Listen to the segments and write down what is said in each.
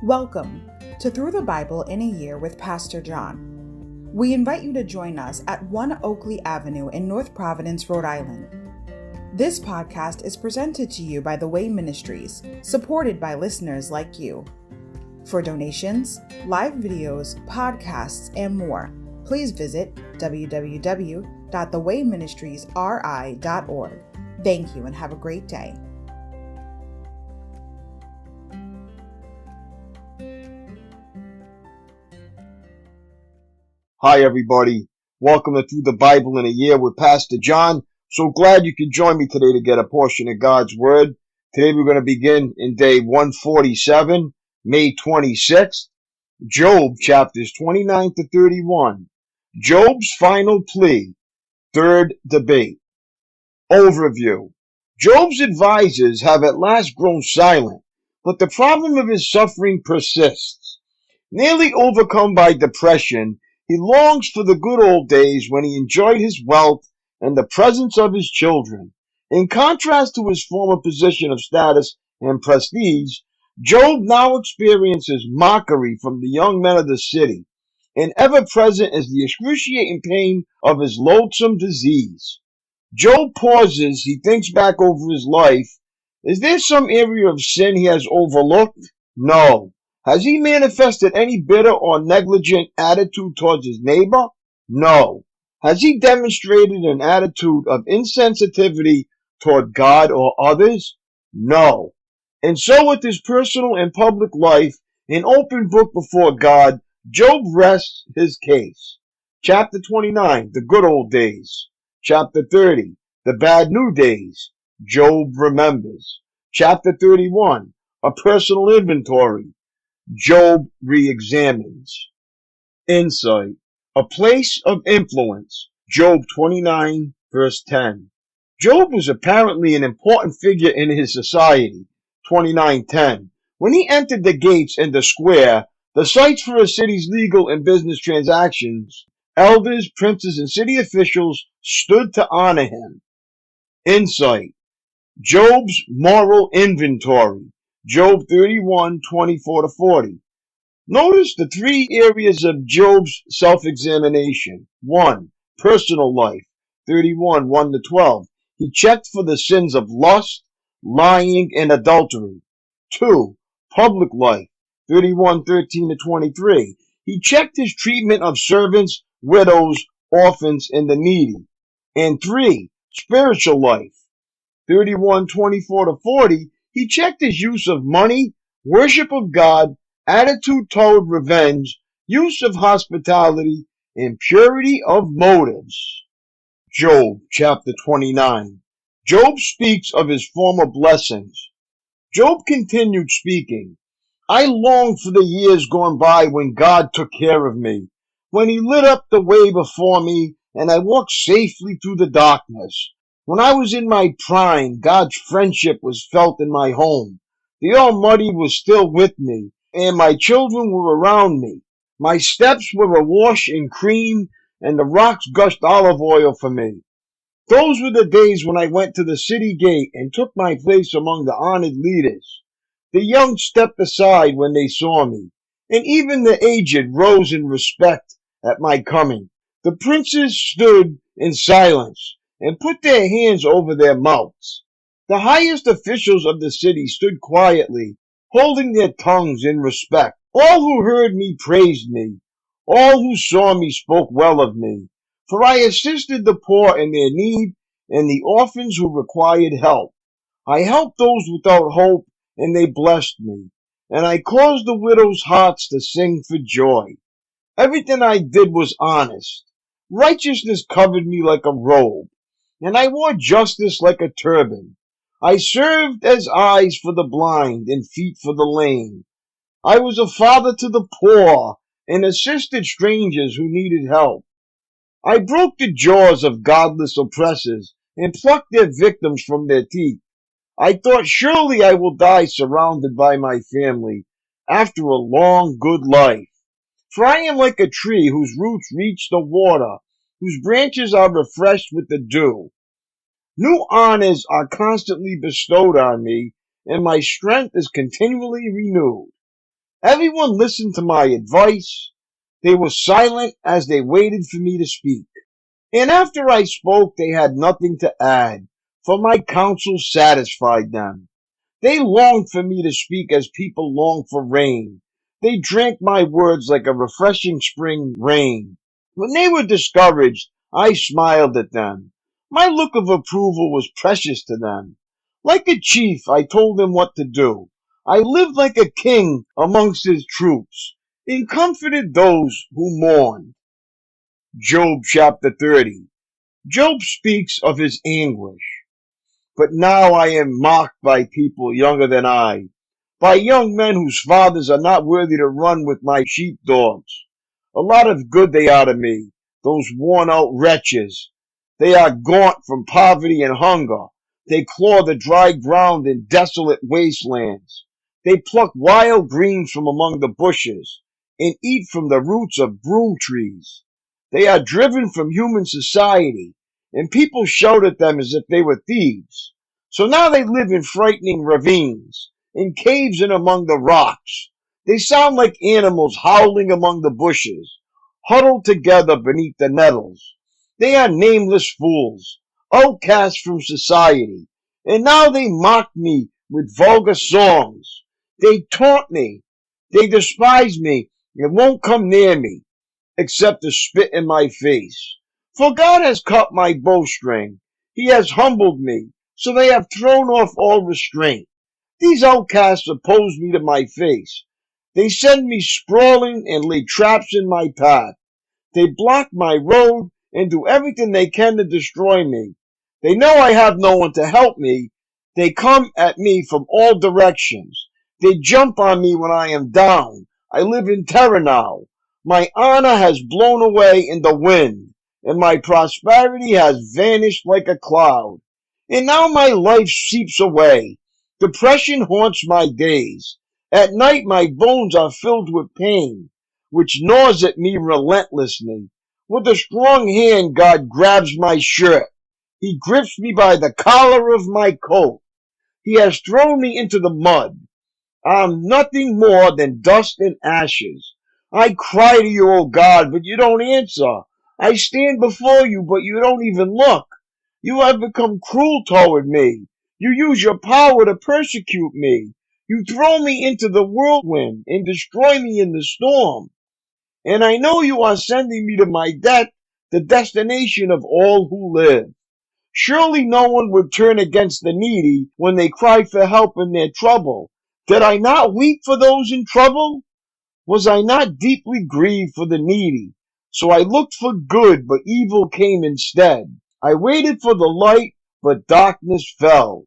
Welcome to Through the Bible in a Year with Pastor John. We invite you to join us at 1 Oakleigh Avenue in North Providence, Rhode Island. This podcast is presented to you by The Way Ministries, supported by listeners like you. For donations, live videos, podcasts, and more, please visit www.thewayministriesri.org. Thank you and have a great day. Hi, everybody. Welcome to Through the Bible in a Year with Pastor John. So glad you could join me today to get a portion of God's Word. Today we're going to begin in day 147, May 26th. Job, chapters 29 to 31. Job's final plea. Third debate. Overview. Job's advisors have at last grown silent, but the problem of his suffering persists. Nearly overcome by depression, he longs for the good old days when he enjoyed his wealth and the presence of his children. In contrast to his former position of status and prestige, Job now experiences mockery from the young men of the city, and ever present is the excruciating pain of his loathsome disease. Job pauses, he thinks back over his life. Is there some area of sin he has overlooked? No. Has he manifested any bitter or negligent attitude towards his neighbor? No. Has he demonstrated an attitude of insensitivity toward God or others? No. And so with his personal and public life, an open book before God, Job rests his case. Chapter 29, the good old days. Chapter 30, the bad new days. Job remembers. Chapter 31, a personal inventory. Job re-examines. Insight. A place of influence. Job 29, verse 10. Job was apparently an important figure in his society. 29:10. When he entered the gates and the square, the sites for a city's legal and business transactions, elders, princes, and city officials stood to honor him. Insight. Job's moral inventory. Job 31:24-40. Notice the three areas of Job's self-examination. 1. Personal life. 31:1-12. He checked for the sins of lust, lying, and adultery. 2. Public life. 31:13-23. He checked his treatment of servants, widows, orphans, and the needy. And 3. Spiritual life. 31:24-40. He checked his use of money, worship of God, attitude toward revenge, use of hospitality, and purity of motives. Job, chapter 29. Job speaks of his former blessings. Job continued speaking. I longed for the years gone by when God took care of me, when he lit up the way before me, and I walked safely through the darkness. When I was in my prime, God's friendship was felt in my home. The Almighty was still with me, and my children were around me. My steps were awash in cream, and the rocks gushed olive oil for me. Those were the days when I went to the city gate and took my place among the honored leaders. The young stepped aside when they saw me, and even the aged rose in respect at my coming. The princes stood in silence and put their hands over their mouths. The highest officials of the city stood quietly, holding their tongues in respect. All who heard me praised me. All who saw me spoke well of me. For I assisted the poor in their need and the orphans who required help. I helped those without hope, and they blessed me. And I caused the widows' hearts to sing for joy. Everything I did was honest. Righteousness covered me like a robe, and I wore justice like a turban. I served as eyes for the blind and feet for the lame. I was a father to the poor and assisted strangers who needed help. I broke the jaws of godless oppressors and plucked their victims from their teeth. I thought, surely I will die surrounded by my family after a long, good life. For I am like a tree whose roots reach the water, whose branches are refreshed with the dew. New honors are constantly bestowed on me, and my strength is continually renewed. Everyone listened to my advice. They were silent as they waited for me to speak. And after I spoke, they had nothing to add, for my counsel satisfied them. They longed for me to speak as people long for rain. They drank my words like a refreshing spring rain. When they were discouraged, I smiled at them. My look of approval was precious to them. Like a chief, I told them what to do. I lived like a king amongst his troops, and comforted those who mourned. Job chapter 30. Job speaks of his anguish. But now I am mocked by people younger than I, by young men whose fathers are not worthy to run with my sheepdogs. A lot of good they are to me, those worn-out wretches. They are gaunt from poverty and hunger. They claw the dry ground in desolate wastelands. They pluck wild greens from among the bushes, and eat from the roots of broom trees. They are driven from human society, and people shout at them as if they were thieves. So now they live in frightening ravines, in caves and among the rocks. They sound like animals howling among the bushes, huddled together beneath the nettles. They are nameless fools, outcasts from society, and now they mock me with vulgar songs. They taunt me, they despise me, and won't come near me, except to spit in my face. For God has cut my bowstring. He has humbled me, so they have thrown off all restraint. These outcasts oppose me to my face. They send me sprawling and lay traps in my path. They block my road and do everything they can to destroy me. They know I have no one to help me. They come at me from all directions. They jump on me when I am down. I live in terror now. My honor has blown away in the wind, and my prosperity has vanished like a cloud. And now my life seeps away. Depression haunts my days. At night my bones are filled with pain, which gnaws at me relentlessly. With a strong hand God grabs my shirt. He grips me by the collar of my coat. He has thrown me into the mud. I'm nothing more than dust and ashes. I cry to you, O God, but you don't answer. I stand before you, but you don't even look. You have become cruel toward me. You use your power to persecute me. You throw me into the whirlwind and destroy me in the storm. And I know you are sending me to my death, the destination of all who live. Surely no one would turn against the needy when they cry for help in their trouble. Did I not weep for those in trouble? Was I not deeply grieved for the needy? So I looked for good, but evil came instead. I waited for the light, but darkness fell.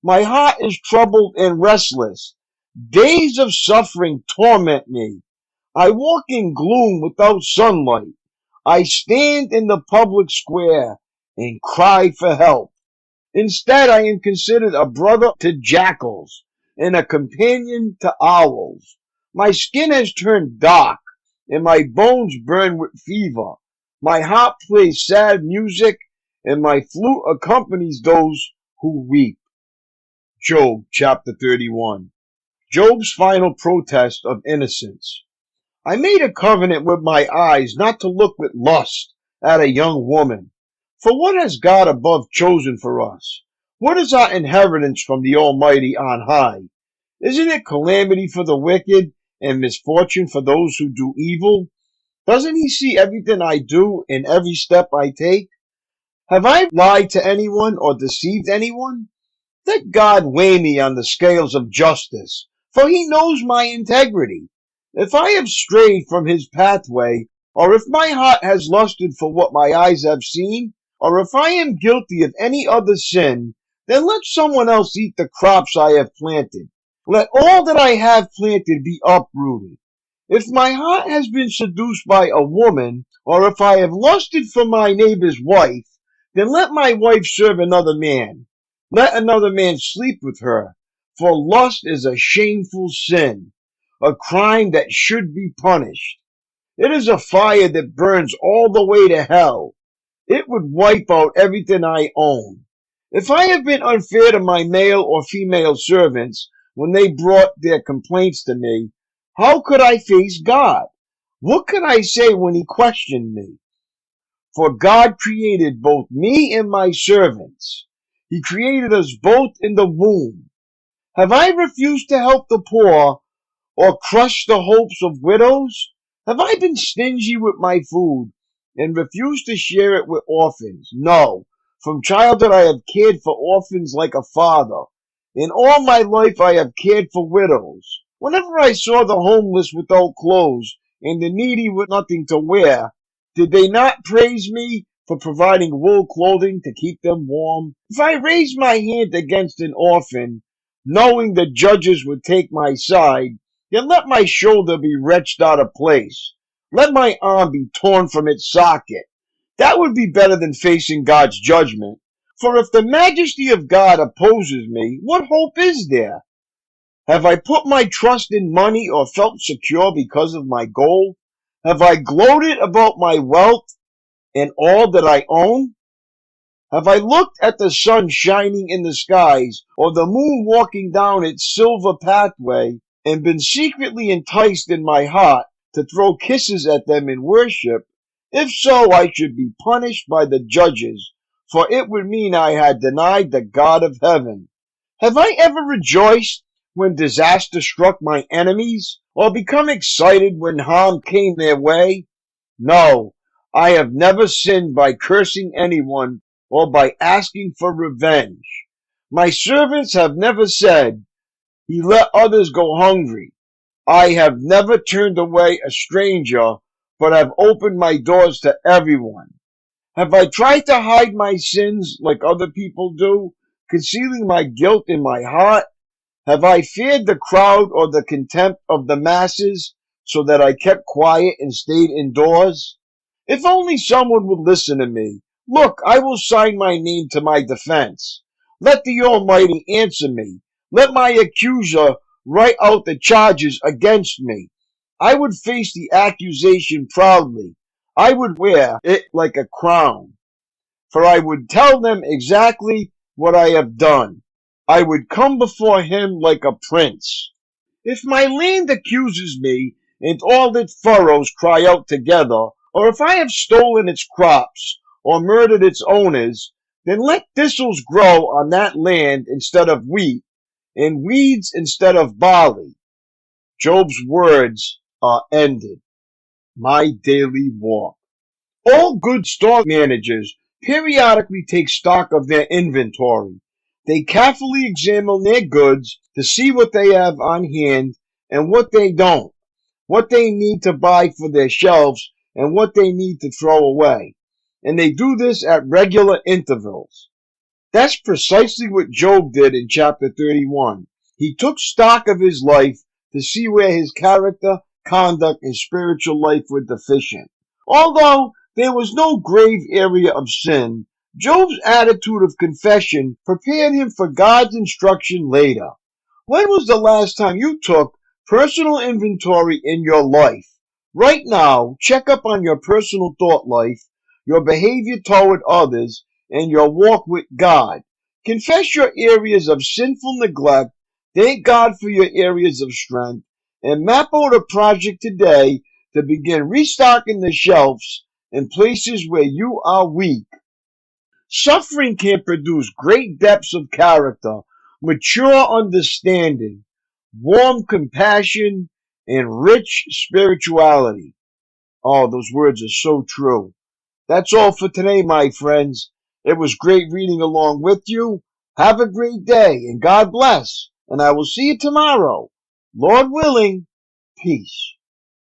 My heart is troubled and restless. Days of suffering torment me. I walk in gloom without sunlight. I stand in the public square and cry for help. Instead, I am considered a brother to jackals and a companion to owls. My skin has turned dark, and my bones burn with fever. My harp plays sad music, and my flute accompanies those who weep. Job chapter 31. Job's final protest of innocence. I made a covenant with my eyes not to look with lust at a young woman. For what has God above chosen for us? What is our inheritance from the Almighty on high? Isn't it calamity for the wicked and misfortune for those who do evil? Doesn't he see everything I do and every step I take? Have I lied to anyone or deceived anyone? Let God weigh me on the scales of justice, for he knows my integrity. If I have strayed from his pathway, or if my heart has lusted for what my eyes have seen, or if I am guilty of any other sin, then let someone else eat the crops I have planted. Let all that I have planted be uprooted. If my heart has been seduced by a woman, or if I have lusted for my neighbor's wife, then let my wife serve another man. Let another man sleep with her, for lust is a shameful sin, a crime that should be punished. It is a fire that burns all the way to hell. It would wipe out everything I own. If I have been unfair to my male or female servants when they brought their complaints to me, How could I face God? What could I say when he questioned me? For God created both me and my servants. He created us both in the womb. Have I refused to help the poor or crushed the hopes of widows? Have I been stingy with my food and refused to share it with orphans? No. From childhood I have cared for orphans like a father. In all my life I have cared for widows. Whenever I saw the homeless without clothes and the needy with nothing to wear, did they not praise me for providing wool clothing to keep them warm? If I raised my hand against an orphan, knowing the judges would take my side, then let my shoulder be wrenched out of place. Let my arm be torn from its socket. That would be better than facing God's judgment. For if the majesty of God opposes me, what hope is there? Have I put my trust in money or felt secure because of my gold? Have I gloated about my wealth and all that I own? Have I looked at the sun shining in the skies or the moon walking down its silver pathway and been secretly enticed in my heart to throw kisses at them in worship? If so, I should be punished by the judges, for it would mean I had denied the God of heaven. Have I ever rejoiced when disaster struck my enemies, or become excited when harm came their way? No, I have never sinned by cursing anyone or by asking for revenge. My servants have never said, "He let others go hungry." I have never turned away a stranger, but have opened my doors to everyone. Have I tried to hide my sins like other people do, concealing my guilt in my heart? Have I feared the crowd or the contempt of the masses, so that I kept quiet and stayed indoors? If only someone would listen to me. Look, I will sign my name to my defense. Let the Almighty answer me. Let my accuser write out the charges against me. I would face the accusation proudly. I would wear it like a crown, for I would tell them exactly what I have done. I would come before him like a prince. If my land accuses me, and all its furrows cry out together, or if I have stolen its crops, or murdered its owners, then let thistles grow on that land instead of wheat, and weeds instead of barley. Job's words are ended. My daily walk. All good store managers periodically take stock of their inventory. They carefully examine their goods to see what they have on hand and what they don't, what they need to buy for their shelves and what they need to throw away. And they do this at regular intervals. That's precisely what Job did in chapter 31. He took stock of his life to see where his character, conduct, and spiritual life were deficient. Although there was no grave area of sin, Job's attitude of confession prepared him for God's instruction later. When was the last time you took personal inventory in your life? Right now, check up on your personal thought life, your behavior toward others, and your walk with God. Confess your areas of sinful neglect, thank God for your areas of strength, and map out a project today to begin restocking the shelves in places where you are weak. Suffering can produce great depths of character, mature understanding, warm compassion, and rich spirituality. Oh, those words are so true. That's all for today, my friends. It was great reading along with you. Have a great day, and God bless. And I will see you tomorrow. Lord willing, peace.